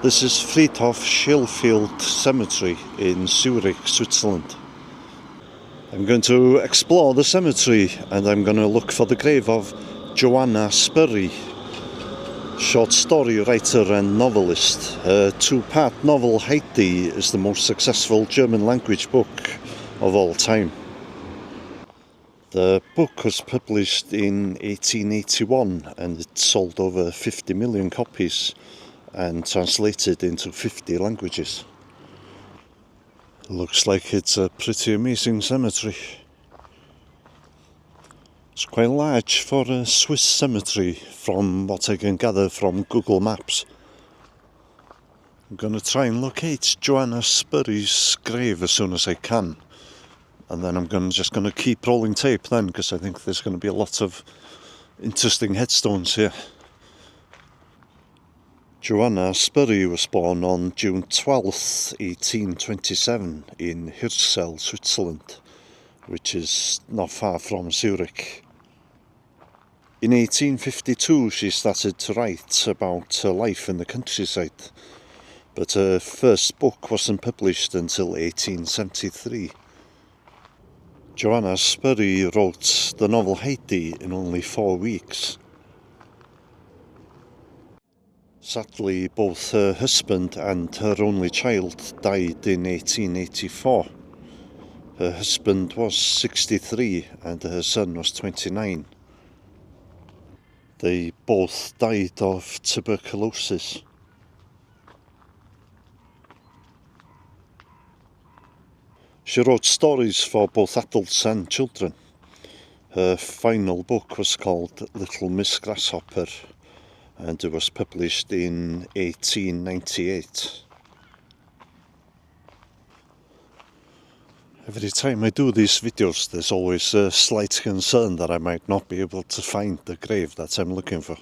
This is Firedhof Sihlfeld cemetery in Zurich, Switzerland. I'm going to explore the cemetery and I'm going to look for the grave of Johanna Spyri, short story writer and novelist. Her two-part novel Heidi is the most successful German language book of all time. The book was published in 1881 and it sold over 50 million copies and translated into 50 languages. Looks like it's a pretty amazing cemetery. It's quite large for a Swiss cemetery from what I can gather from Google Maps. I'm going to try and locate Johanna Spyri's grave as soon as I can. And then I'm just going to keep rolling tape then, because I think there's going to be a lot of interesting headstones here. Johanna Spyri was born on June 12th, 1827 in Hersfeld, Switzerland, which is not far from Zurich. In 1852 she started to write about her life in the countryside, but her first book wasn't published until 1873. Johanna Spyri wrote the novel Heidi in only 4 weeks. Sadly, both her husband and her only child died in 1884. Her husband was 63 and her son was 29. They both died of tuberculosis. She wrote stories for both adults and children. Her final book was called Little Miss Grasshopper, and it was published in 1898. Every time I do these videos, there's always a slight concern that I might not be able to find the grave that I'm looking for.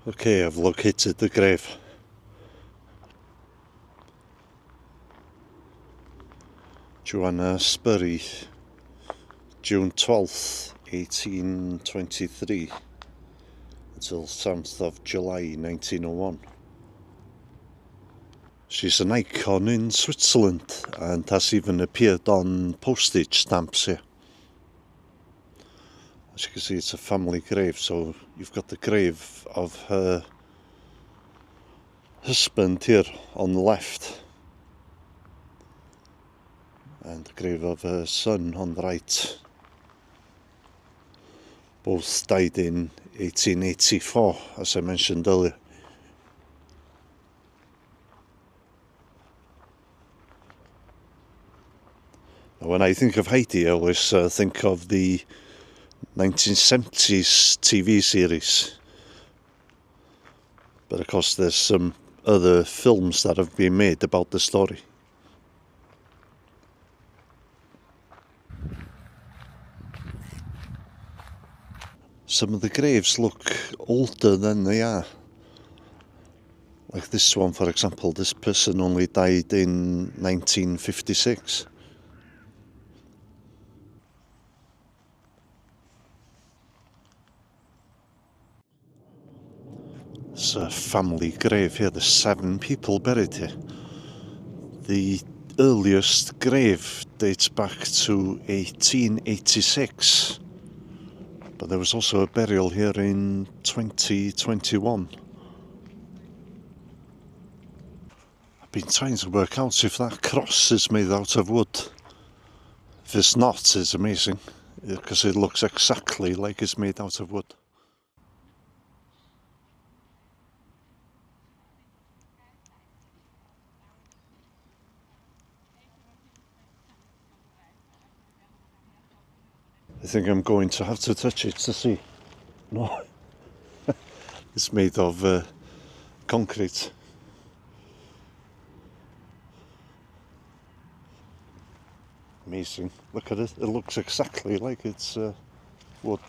Okay, I've located the grave. Johanna Spyri, June 12th, 1823 until 7th of July 1901. She's an icon in Switzerland and has even appeared on postage stamps here. As you can see, it's a family grave, so you've got the grave of her husband here on the left and the grave of her son on the right. Both died in 1884, as I mentioned earlier. When I think of Heidi, I always think of the 1970s TV series. But of course there's some other films that have been made about the story. Some of the graves look older than they are. Like this one, for example, this person only died in 1956. It's a family grave here. There's 7 people buried here. The earliest grave dates back to 1886. But there was also a burial here in 2021. I've been trying to work out if that cross is made out of wood. If it's not, it's amazing, because it looks exactly like it's made out of wood. I think I'm going to have to touch it to see. No, it's made of concrete. Amazing. Look at it. It looks exactly like it's wood.